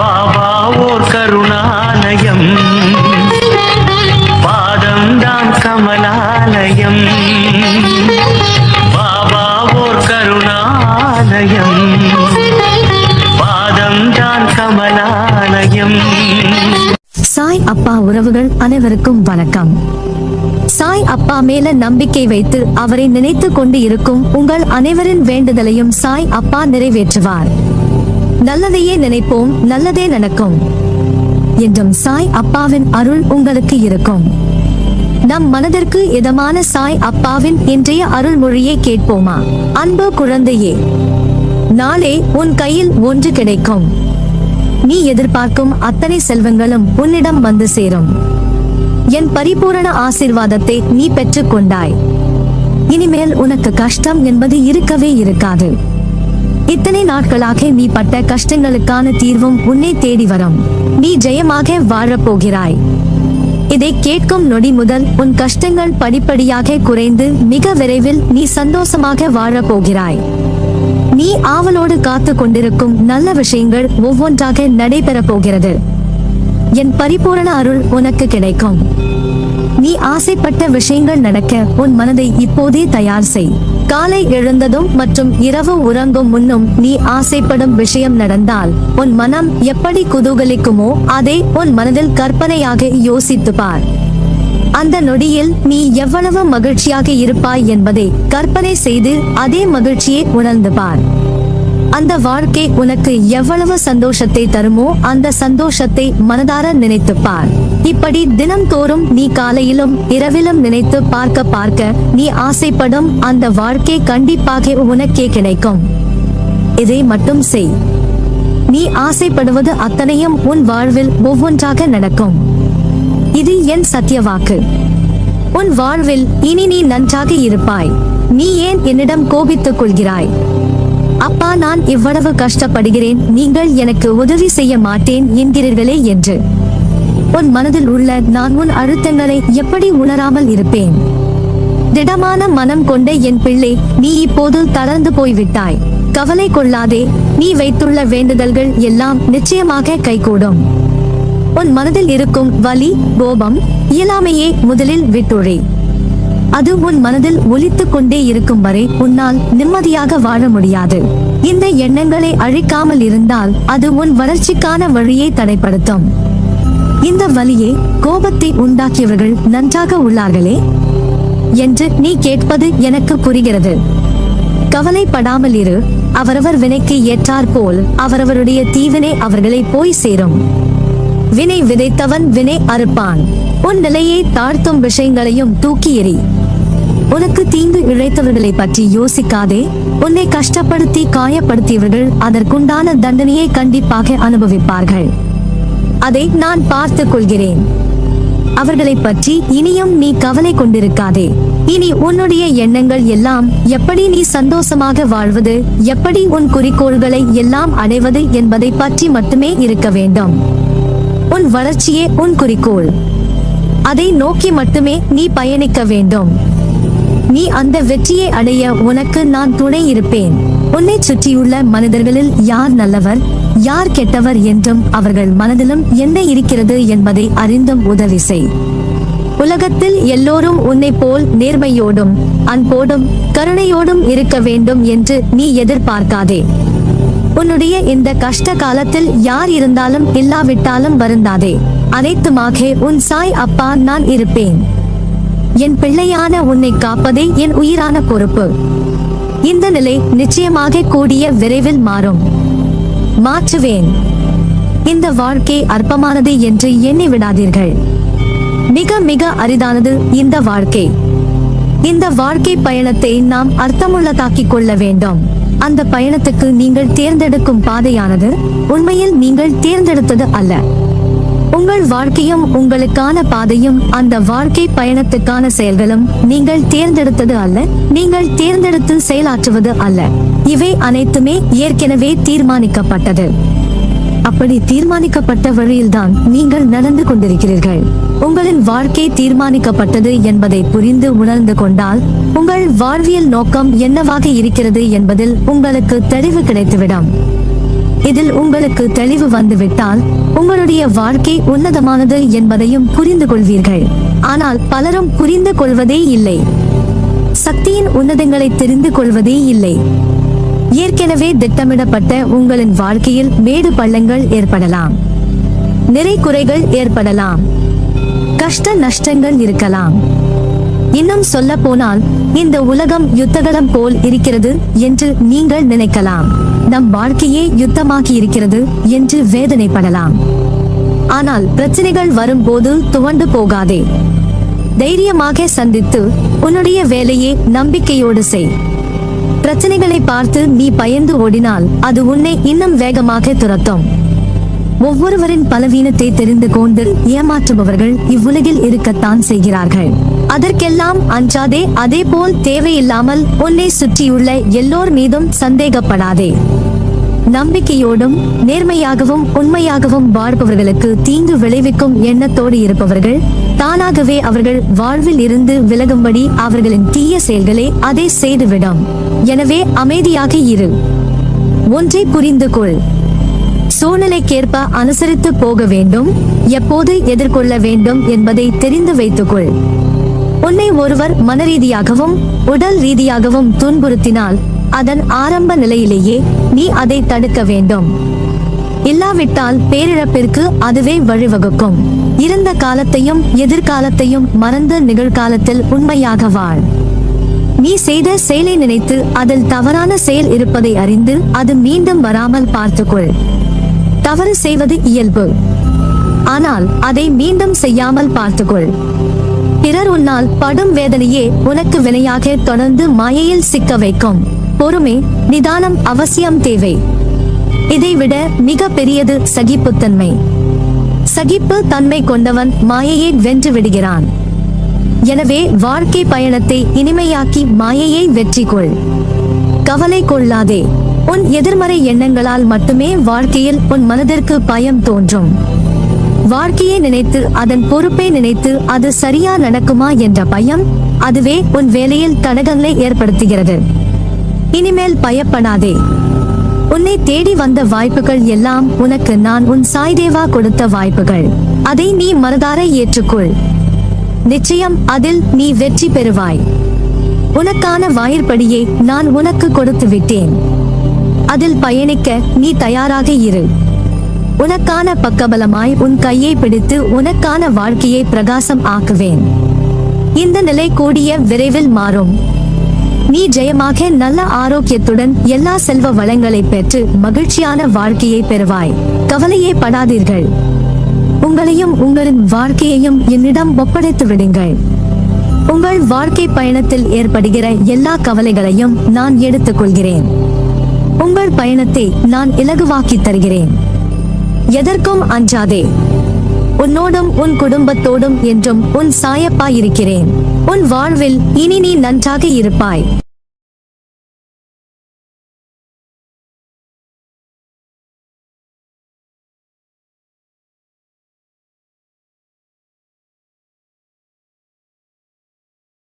பாபா ஓர் கருணாலயம், பாதம்தான் கமலாலயம். பாபா ஓர் கருணாலயம், பாதம்தான் கமலாலயம். சாய் அப்பா உறவுகள் அனைவருக்கும் வணக்கம். சாய் அப்பா மேல நம்பிக்கை வைத்து அவரை நினைத்து கொண்டு இருக்கும் உங்கள் அனைவரின் வேண்டுதலையும் சாய் அப்பா நிறைவேற்றுவார். நல்லதையே நினைப்போம், நல்லதே நடக்கும் என்றும் சாய் அப்பாவின் அருள் உங்களுக்கு இருக்கும். நம் மனதிற்கு இதமான சாய் அப்பாவின் இன்றைய அருள்மொழியை கேட்போமா? அன்பு குழந்தையே, நாளே உன் கையில் ஒன்று கிடைக்கும். நீ எதிர்பார்க்கும் அத்தனை செல்வங்களும் உன்னிடம் வந்து சேரும். என் பரிபூரண ஆசீர்வாதத்தை நீ பெற்றுக் கொண்டாய். இனிமேல் உனக்கு கஷ்டம் என்பது இருக்கவே இருக்காது. இத்தனை நாட்களாக நீ பட்ட கஷ்டங்களுக்கான தீர்வும் உன்னை தேடி வரும். நீ ஜெயமாக வாழப் போகிறாய். இதை கேட்கும் நொடி முதல் உன் கஷ்டங்கள் படிப்படியாக குறைந்து மிக விரைவில் நீ சந்தோஷமாக வாழப் போகிறாய். நீ ஆவலோடு காத்து கொண்டிருக்கும் நல்ல விஷயங்கள் ஒவ்வொன்றாக நடைபெறப் போகிறது. என் பரிபூரண அருள் உனக்கு கிடைக்கும். நீ ஆசைப்பட்ட விஷயங்கள் நடக்க உன் மனதை இப்போதே தயார் செய். காலை எழுந்ததும் மற்றும் இரவு உறங்கும் முன்னும் நீ ஆசைப்படும் விஷயம் நடந்தால் உன் மனம் எப்படி குதூகலிக்குமோ அதை உன் மனதில் கற்பனையாக யோசித்து பார். அந்த நொடியில் நீ எவ்வளவு மகிழ்ச்சியாக இருப்பாய் என்பதை கற்பனை செய்து அதே மகிழ்ச்சியை உணர்ந்து பார். அந்த வாழ்க்கை உனக்கு எவ்வளவு சந்தோஷத்தை தருமோ அந்த சந்தோஷத்தை மனதார நினைத்து பார். இப்படி தினம்தோறும் நீ காலையிலும் இரவிலும் நினைத்து பார்க்க பார்க்க நீ ஆசைப்படும் அந்த வாழ்க்கை கண்டிப்பாக உனக்கே கிடைக்கும். இதை மட்டும் செய். நீ ஆசைப்படுவது அத்தனையும் உன் வாழ்வில் ஒவ்வொன்றாக நடக்கும். இது என் சத்திய வாக்கு. உன் வாழ்வில் இனி நீ நன்றாக இருப்பாய். நீ ஏன் என்னிடம் கோபித்துக் கொள்கிறாய்? அப்பா, நான் இவ்வளவு கஷ்டப்படுகிறேன், நீங்கள் எனக்கு உதவி செய்ய மாட்டேன் என்கிறீர்களே என்று. உன் மனதில் உள்ள நான் உன் அழுத்தங்களை எப்படி உணராமல் இருப்பேன்? திடமான மனம் கொண்ட என் பிள்ளை, நீ இப்போது தளர்ந்து போய்விட்டாய். கவலை கொள்ளாதே. நீ வைத்துள்ள வேண்டுதல்கள் எல்லாம் நிச்சயமாக கைகூடும். உன் மனதில் இருக்கும் வலி, கோபம், இயலாமையே முதலில் விட்டுழி. அது உன் மனதில் ஒலித்துக் கொண்டே இருக்கும் வரை உன்னால் நிம்மதியாக வாழ முடியாது. இந்த எண்ணங்களை அழிக்காமல் இருந்தால் அது உன் வளர்ச்சிக்கான வழியை தடைப்படுத்தும். இந்த வலியை, கோபத்தை உண்டாக்கியவர்கள் நன்றாக உள்ளார்களே என்று நீ கேட்பது எனக்கு புரிகிறது. கவலைப்படாமல் இரு. அவரவர் வினைக்கு ஏற்றார் போல் அவரவருடைய தீவினை அவர்களை போய் சேரும். வினை விதைத்தவன் வினை அறுப்பான். உன் நிலையை தாழ்த்தும் விஷயங்களையும் தூக்கி எறி. உனக்கு தீங்கு இழைத்தவர்களை பற்றி யோசிக்காதே. உன்னை கஷ்டப்படுத்தி காயப்படுத்தியவர்கள் அதற்குண்டான தண்டனையை கண்டிப்பாக அனுபவிப்பார்கள். அதை நான் பார்த்துக் கொள்கிறேன். அவர்களை பற்றி இனியும் நீ கவலை கொண்டிருக்காதே. இனி உன்னுடைய எண்ணங்கள் எல்லாம் எப்படி நீ சந்தோஷமாக வாழ்வது, எப்படி உன் குறிக்கோள்களை எல்லாம் அடைவது என்பதை பற்றி மட்டுமே இருக்க வேண்டும். உன் வளர்ச்சியே உன் குறிக்கோள். அதை நோக்கி மட்டுமே நீ பயணிக்க வேண்டும். நீ அந்த வெற்றியை அடைய உனக்கு நான் துணை இருப்பேன். உன்னை சுற்றியுள்ள மனிதர்களில் யார் நல்லவர், யார் கெட்டவர் என்றும் அவர்கள் மனதிலும் என்ன இருக்கிறது என்பதை அறிந்தும் உதவி செய். உலகத்தில் எல்லோரும் உன்னை போல் நேர்மையோடும் அன்போடும் கருணையோடும் இருக்க வேண்டும் என்று நீ எதிர்பார்க்காதே. உன்னுடைய இந்த கஷ்ட காலத்தில் யார் இருந்தாலும் இல்லாவிட்டாலும் வருந்தாதே. அனைத்துமாக உன் சாய் அப்பா நான் இருப்பேன். என் பிள்ளையான உன்னை காப்பதே என் உயிரான பொறுப்பு. இந்த நிலை நிச்சயமாக கூடிய விரைவில் மாறும். மாற்றுவேன். இந்த வாழ்க்கை அற்பமானது என்று எண்ணி விடாதீர்கள். மிக மிக அரிதானது இந்த வாழ்க்கை. இந்த வாழ்க்கை பயணத்தை நாம் அர்த்தமுள்ளதாக்கிக் கொள்ள வேண்டும். அந்த பயணத்துக்கு நீங்கள் தேர்ந்தெடுக்கும் பாதையானது உண்மையில் நீங்கள் தேர்ந்தெடுத்தது அல்ல. உங்கள் வாழ்க்கையும் உங்களுக்கான பாதையும் அந்த வாழ்க்கை பயணத்துக்கான செயல்களும் நீங்கள் தேர்ந்தெடுத்தது அல்ல. நீங்கள் தேர்ந்தெடுத்து செயலாற்றுவது அல்ல. இவை அனைத்துமே ஏற்கனவே தீர்மானிக்கப்பட்டது. அப்படி தீர்மானிக்கப்பட்ட வழியில்தான் நீங்கள் நடந்து கொண்டிருக்கிறீர்கள். உங்களின் வாழ்க்கை தீர்மானிக்கப்பட்டது என்பதை புரிந்து உணர்ந்து கொண்டால் உங்கள் வாழ்வியல் நோக்கம் என்னவாக இருக்கிறது என்பதில் உங்களுக்கு தெளிவு கிடைத்துவிடும். இதில் உங்களுக்கு தெளிவு வந்துவிட்டால் உங்களுடைய வாழ்க்கை உன்னதமானது என்பதையும் புரிந்து கொள்வீர்கள். ஆனால் பலரும் புரிந்து கொள்வதே இல்லை. சக்தியின் உன்னதங்களை தெரிந்து கொள்வதே இல்லை. ஏற்கனவே திட்டமிடப்பட்ட உங்களின் வாழ்க்கையில் மேடு பள்ளங்கள் ஏற்படலாம், நிறை குறைகள் ஏற்படலாம், கஷ்ட நஷ்டங்கள் இருக்கலாம். இன்னும் சொல்ல போனால் இந்த உலகம் யுத்தகலம் போல் இருக்கிறது என்று நீங்கள் நினைக்கலாம். நம் வாழ்க்கையே யுத்தமாகி இருக்கிறது என்று வேதனைப்படலாம். ஆனால் பிரச்சனைகள் வரும்போது துவண்டு போகாதே. தைரியமாக சந்தித்து உன்னுடைய வேலையை நம்பிக்கையோடு செய். பிரச்சனைகளை பார்த்து நீ பயந்து ஓடினால் அது உன்னை இன்னும் வேகமாக துரத்தும். ஒவ்வொருவரின் பலவீனத்தை தெரிந்து கொண்டு ஏமாற்றுபவர்கள் இவ்வுலகில் இருக்கத்தான் செய்கிறார்கள். அதற்கெல்லாம் அஞ்சாதே. அதேபோல் தேவையில்லாமல் உன்னை சுற்றியுள்ள எல்லோர் மீதும் சந்தேகப்படாதே. நம்பிக்கையோடும் நேர்மையாகவும் உண்மையாகவும் வாழ்பவர்களுக்கு தீங்கு விளைவிக்கும் எண்ணத்தோடு இருப்பவர்கள் தானாகவே அவர்கள் வாழ்வில் இருந்து விலகும்படி அவர்களின் தீய செயல்களே அதை செய்துவிடும். எனவே அமைதியாக இரு. ஒன்றை புரிந்து கொள். சூழ்நிலைக்கேற்ப அனுசரித்து போக வேண்டும். எப்போது எதிர்கொள்ள வேண்டும் என்பதை தெரிந்து வைத்துக்கொள். உன்னை ஒருவர் மனரீதியாகவும் உடல் ரீதியாகவும் துன்புறுத்தினால் அதன் ஆரம்ப நிலையிலேயே நீ அதை தடுக்க வேண்டும். இல்லாவிட்டால் பேரிழப்பிற்கு அதுவே வழிவகுக்கும். இருந்த காலத்தையும் எதிர்காலத்தையும் மறந்து நிகழ்காலத்தில் உண்மையாக வாழ். நீ செய்த செயலை நினைத்து அதில் தவறான செயல் இருப்பதை அறிந்து அது மீண்டும் வராமல் பார்த்துக்கொள். தவறு செய்வது இயல்பு, ஆனால் அதை மீண்டும் செய்யாமல் பார்த்துக்கொள். பிறர் உன்னால் படும் வேதனையே உனக்கு வினையாக தொடர்ந்து மாயையில் சிக்க வைக்கும். பொறுமை, நிதானம் அவசியம் தேவை. இதைவிட மிக பெரியது சகிப்புத்தன்மை. சகிப்பு தன்மை கொண்டவன் மாயையை வென்று விடுகிறான். எனவே வாழ்க்கை பயணத்தை இனிமையாக்கி மாயையை வெற்றி கொள். கவலை கொள்ளாதே. உன் எதிர்மறை எண்ணங்களால் மட்டுமே வாழ்க்கையில் உன் மனதிற்கு பயம் தோன்றும். வாழ்க்கையை நினைத்து அதன் பொறுப்பை நினைத்து அது சரியா நடக்குமா என்ற பயம், அதுவே உன் வேலையில் தடங்கலை ஏற்படுத்துகிறது. இனிமேல் பயப்படாதே. உன்னை தேடி வந்த வாய்ப்புகள் எல்லாம் உனக்கு நான் உன் சாய்தேவா கொடுத்த வாய்ப்புகள். அதை நீ மனதார ஏற்றுக்கொள். நிச்சயம் அதில் நீ வெற்றி பெறுவாய். உனக்கான வாயிற்படியை நான் உனக்கு கொடுத்து விட்டேன். அதில் பயணிக்க நீ தயாராக இரு. உனக்கான பக்கபலமாய் உன் கையை பிடித்து உனக்கான வாழ்க்கையை பிரகாசம் ஆக்குவேன். இந்த நிலை கூடிய விரைவில் மாறும். நீ ஜெயமாக நல்ல ஆரோக்கியத்துடன் எல்லா செல்வ வளங்களை பெற்று மகிழ்ச்சியான வாழ்க்கையை பெறுவாய். கவலையே படாதீர்கள். உங்களையும் உங்களின் வாழ்க்கையையும் என்னிடம் ஒப்படைத்து விடுங்கள். உங்கள் வாழ்க்கை பயணத்தில் ஏற்படுகிற எல்லா கவலைகளையும் நான் எடுத்துக் கொள்கிறேன். உங்கள் பயணத்தை நான் இலகுவாக்கி தருகிறேன். எதற்கும் அஞ்சாதே. உன்னோடும் உன் குடும்பத்தோடும் என்றும் உன் சாயப்பா இருக்கிறேன். உன் வாழ்வில் இனி நீ நன்றாக இருப்பாய்.